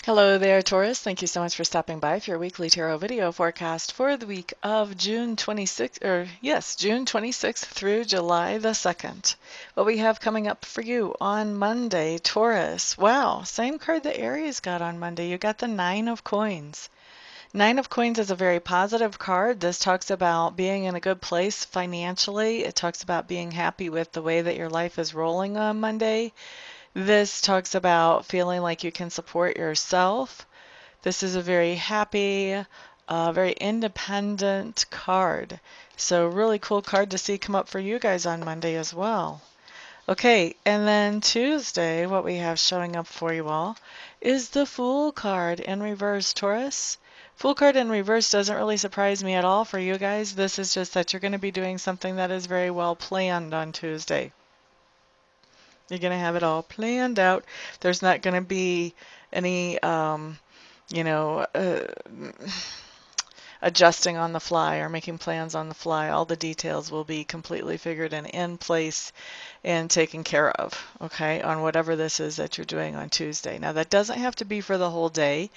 Hello there, Taurus. Thank you so much for stopping by for your weekly tarot video forecast for the week of June 26th, June 26th through July the 2nd. What we have coming up for you on Monday, Taurus. Wow, same card that Aries got on Monday. You got the Nine of Coins. Nine of Coins is a very positive card. This talks about being in a good place financially. It talks about being happy with the way that your life is rolling on Monday. This talks about feeling like you can support yourself. This is a very happy, very independent card. So really cool card to see come up for you guys on Monday as well. Okay, and then Tuesday, what we have showing up for you all is the Fool card in reverse, Taurus. Fool card in reverse doesn't really surprise me at all for you guys. This is just that you're going to be doing something that is very well planned on Tuesday. You're going to have it all planned out. There's not going to be any, you know, adjusting on the fly or making plans on the fly. All the details will be completely figured and in place and taken care of, okay, on whatever this is that you're doing on Tuesday. Now, that doesn't have to be for the whole day,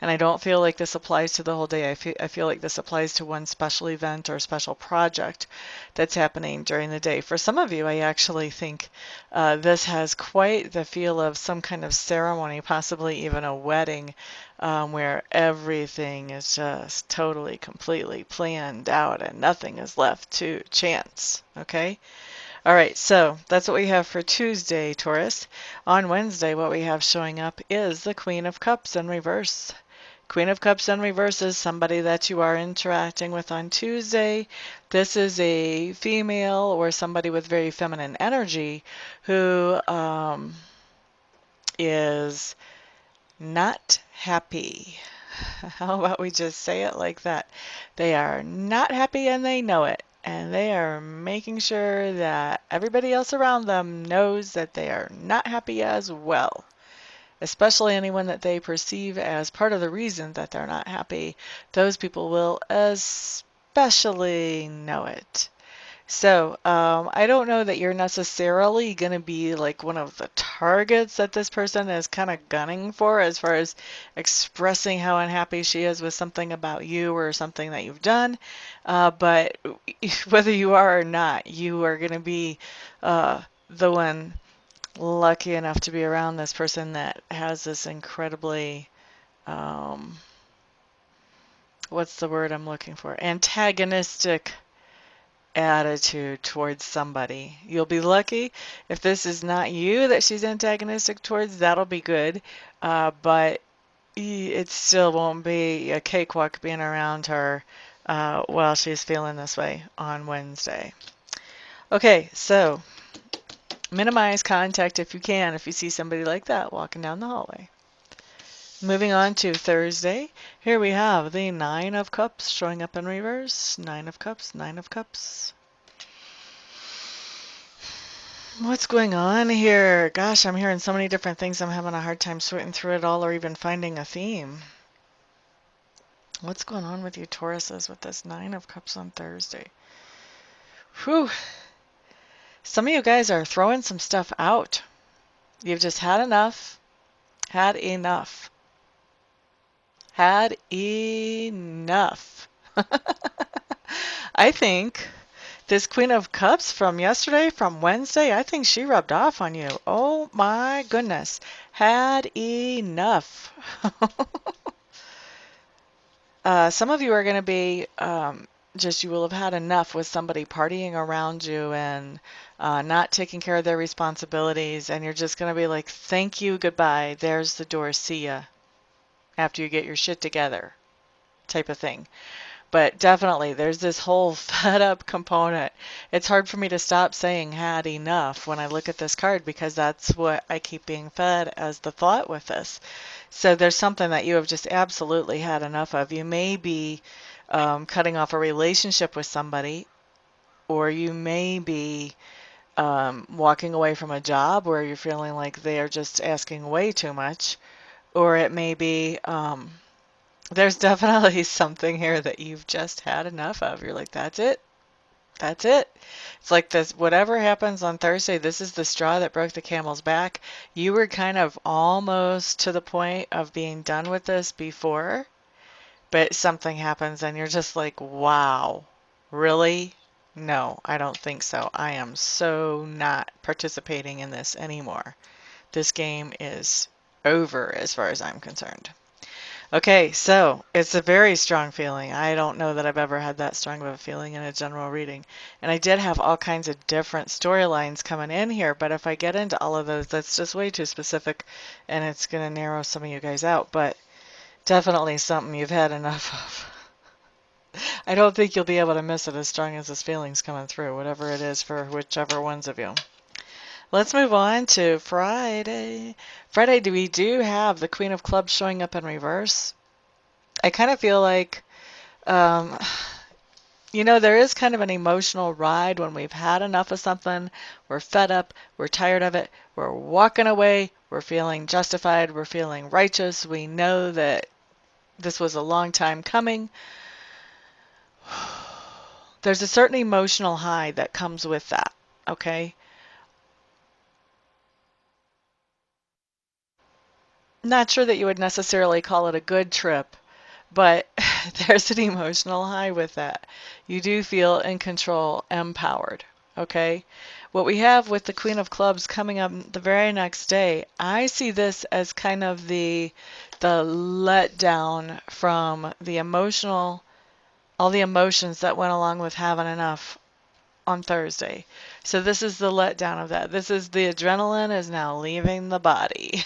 and I don't feel like this applies to the whole day. I feel like this applies to one special event or special project that's happening during the day. For some of you, I actually think this has quite the feel of some kind of ceremony, possibly even a wedding, where everything is just totally, completely planned out and nothing is left to chance, okay? All right, so that's what we have for Tuesday, Taurus. On Wednesday, what we have showing up is the Queen of Cups in reverse. Queen of Cups in reverse is somebody that you are interacting with on Tuesday. This is a female or somebody with very feminine energy who is not happy. How about we just say it like that? They are not happy and they know it. And they are making sure that everybody else around them knows that they are not happy as well. Especially anyone that they perceive as part of the reason that they're not happy. Those people will especially know it. So, I don't know that you're necessarily going to be like one of the targets that this person is kind of gunning for as far as expressing how unhappy she is with something about you or something that you've done. But whether you are or not, you are going to be the one lucky enough to be around this person that has this incredibly, what's the word I'm looking for? Antagonistic attitude towards somebody. You'll be lucky if this is not you that she's antagonistic towards. That'll be good, but it still won't be a cakewalk being around her while she's feeling this way on Wednesday. Okay, so minimize contact if you can if you see somebody like that walking down the hallway. Moving on to Thursday, here we have the Nine of Cups showing up in reverse. Nine of Cups, Nine of Cups. What's going on here? Gosh, I'm hearing so many different things. I'm having a hard time sorting through it all or even finding a theme. What's going on with you Tauruses with this Nine of Cups on Thursday? Whew. Some of you guys are throwing some stuff out. You've just had enough. Had enough. Had enough. I think this Queen of Cups from yesterday, from Wednesday, I think she rubbed off on you. Oh my goodness. Had enough. Some of you are going to be you will have had enough with somebody partying around you and not taking care of their responsibilities, and you're just going to be like, thank you, goodbye, there's the door, see ya, after you get your shit together, type of thing. But definitely, there's this whole fed up component. It's hard for me to stop saying had enough when I look at this card because that's what I keep being fed as the thought with this. So there's something that you have just absolutely had enough of. You may be cutting off a relationship with somebody, or you may be walking away from a job where you're feeling like they are just asking way too much, or it may be there's definitely something here that you've just had enough of. You're like, that's it. That's it. It's like this, whatever happens on Thursday, this is the straw that broke the camel's back. You were kind of almost to the point of being done with this before, but something happens and you're just like, wow, really? No, I don't think so. I am so not participating in this anymore. This game is over as far as I'm concerned. Okay, so it's a very strong feeling. I don't know that I've ever had that strong of a feeling in a general reading. And I did have all kinds of different storylines coming in here, but if I get into all of those, that's just way too specific and it's going to narrow some of you guys out. But definitely something you've had enough of. I don't think you'll be able to miss it as strong as this feeling's coming through, whatever it is for whichever ones of you. Let's move on to Friday. Friday, we do have the Queen of Clubs showing up in reverse. I kind of feel like, um, there is kind of an emotional ride when we've had enough of something. We're fed up. We're tired of it. We're walking away. We're feeling justified. We're feeling righteous. We know that this was a long time coming. There's a certain emotional high that comes with that, okay? Not sure that you would necessarily call it a good trip, but there's an emotional high with that. You do feel in control, empowered, okay? What we have with the Queen of Clubs coming up the very next day, I see this as kind of the letdown from the emotional, all the emotions that went along with having enough on Thursday. So this is the letdown of that. This is the adrenaline is now leaving the body.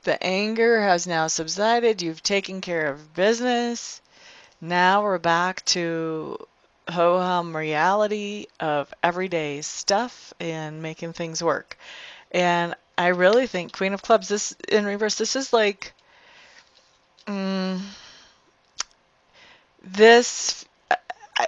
The anger has now subsided. You've taken care of business. Now we're back to ho-hum reality of everyday stuff and making things work. And I really think Queen of Clubs, this in reverse, this is like mm, this.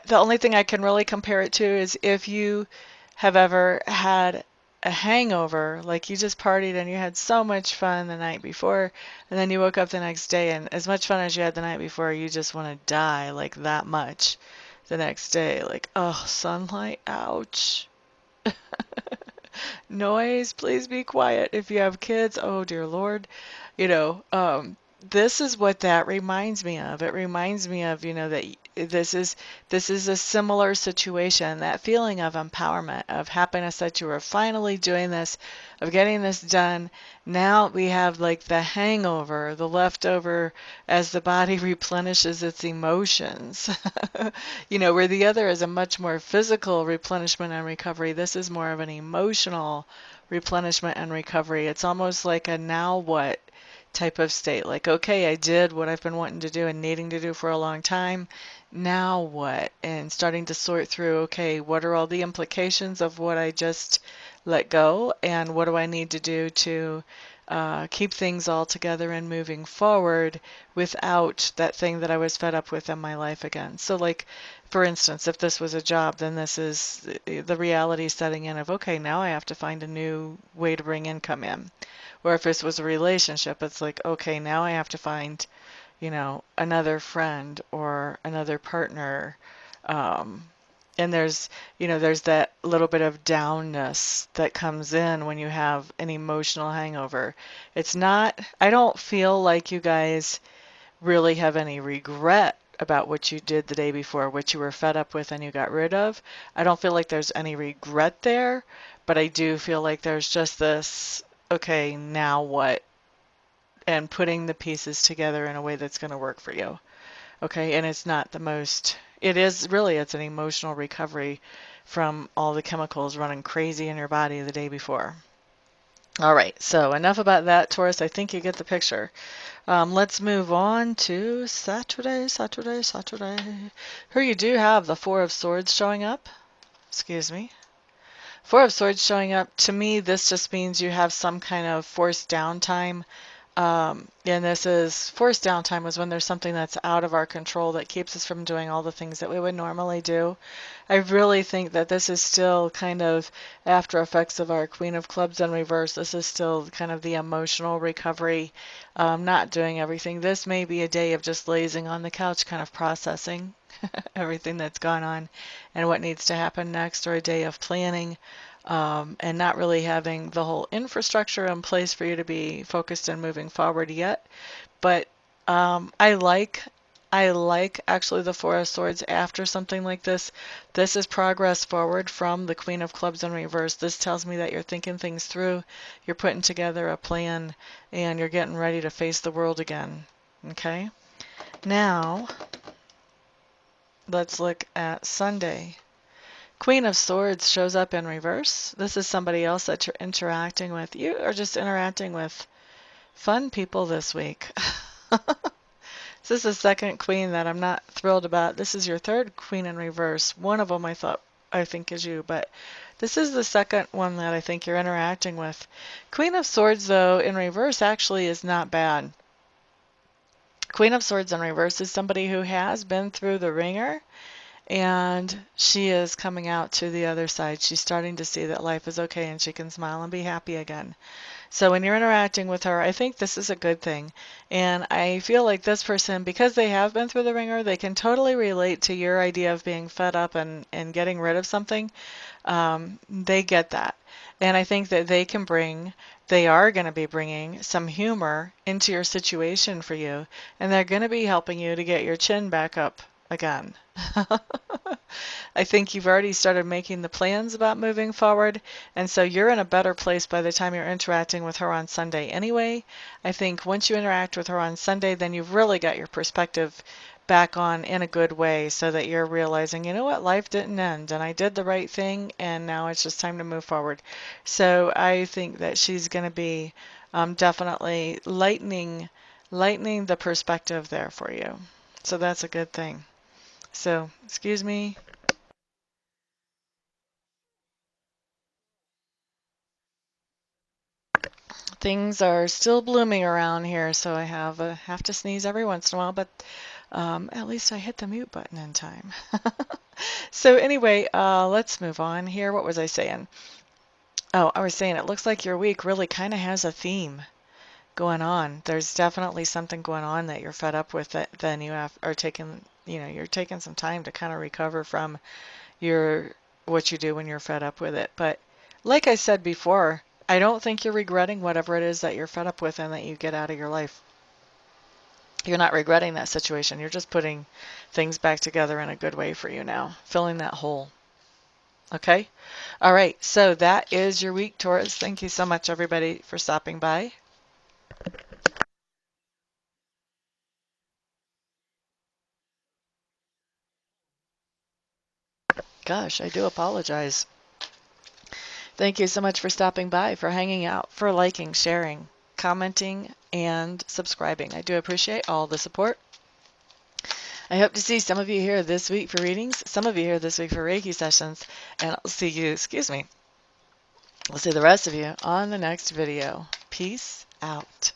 The only thing I can really compare it to is if you have ever had a hangover, like you just partied and you had so much fun the night before, and then you woke up the next day, and as much fun as you had the night before, you just want to die like that much the next day. Like, oh, sunlight, ouch. Noise, please be quiet. If you have kids, oh dear Lord, you know, um, this is what that reminds me of. It reminds me of, that this is a similar situation, that feeling of empowerment, of happiness that you are finally doing this, of getting this done. Now we have like the hangover, the leftover as the body replenishes its emotions. Where the other is a much more physical replenishment and recovery, this is more of an emotional replenishment and recovery. It's almost like a now what type of state. Like, okay, I did what I've been wanting to do and needing to do for a long time. Now what? And starting to sort through, okay, what are all the implications of what I just let go? And what do I need to do to keep things all together and moving forward without that thing that I was fed up with in my life again? So, like, for instance, if this was a job, then this is the reality setting in of, okay, now I have to find a new way to bring income in. Or if this was a relationship, it's like, okay, now I have to find, another friend or another partner. Um, and there's that little bit of downness that comes in when you have an emotional hangover. It's not, I don't feel like you guys really have any regret about what you did the day before, what you were fed up with and you got rid of. I don't feel like there's any regret there, but I do feel like there's just this, okay, now what? And putting the pieces together in a way that's going to work for you. Okay, and it's not the most, it is really, it's an emotional recovery from all the chemicals running crazy in your body the day before. All right, so enough about that, Taurus. I think you get the picture. Let's move on to Saturday. Here you do have the Four of Swords showing up. Excuse me. Four of Swords showing up. To me, this just means you have some kind of forced downtime And this is forced downtime is when there's something that's out of our control that keeps us from doing all the things that we would normally do. I really think that this is still kind of after effects of our Queen of Clubs in reverse. This is still kind of the emotional recovery, not doing everything. This may be a day of just lazing on the couch, kind of processing everything that's gone on and what needs to happen next, or a day of planning, and not really having the whole infrastructure in place for you to be focused and moving forward yet. But I like actually the Four of Swords after something like this. This is progress forward from the Queen of Clubs in reverse. This tells me that you're thinking things through, you're putting together a plan, and you're getting ready to face the world again. Okay? Now, let's look at Sunday. Queen of Swords shows up in reverse. This is somebody else that you're interacting with. You are just interacting with fun people this week. This is the second queen that I'm not thrilled about. This is your third queen in reverse. One of them I think is you, but this is the second one that I think you're interacting with. Queen of Swords, though, in reverse actually is not bad. Queen of Swords in reverse is somebody who has been through the ringer, and she is coming out to the other side. She's starting to see that life is okay and she can smile and be happy again. So when you're interacting with her, I think this is a good thing. And I feel like this person, because they have been through the ringer, they can totally relate to your idea of being fed up and getting rid of something. They get that. And I think that they are going to be bringing some humor into your situation for you. And they're going to be helping you to get your chin back up again. I think you've already started making the plans about moving forward, and so you're in a better place by the time you're interacting with her on Sunday anyway. I think once you interact with her on Sunday, then you've really got your perspective back on in a good way so that you're realizing, you know what, life didn't end and I did the right thing and now it's just time to move forward. So I think that she's going to be definitely lightening the perspective there for you. So that's a good thing. So, excuse me. Things are still blooming around here, so I have to sneeze every once in a while, but at least I hit the mute button in time. So anyway, let's move on here. What was I saying? Oh, I was saying it looks like your week really kind of has a theme going on. There's definitely something going on that you're fed up with that then are taking, you're taking some time to kind of recover from your what you do when you're fed up with it. But like I said before, I don't think you're regretting whatever it is that you're fed up with and that you get out of your life. You're not regretting that situation. You're just putting things back together in a good way for you now, filling that hole. Okay? All right. So that is your week, Taurus. Thank you so much, everybody, for stopping by. Gosh, I do apologize. Thank you so much for stopping by, for hanging out, for liking, sharing, commenting, and subscribing. I do appreciate all the support. I hope to see some of you here this week for readings, some of you here this week for Reiki sessions, and I'll see you, I'll see the rest of you on the next video. Peace out.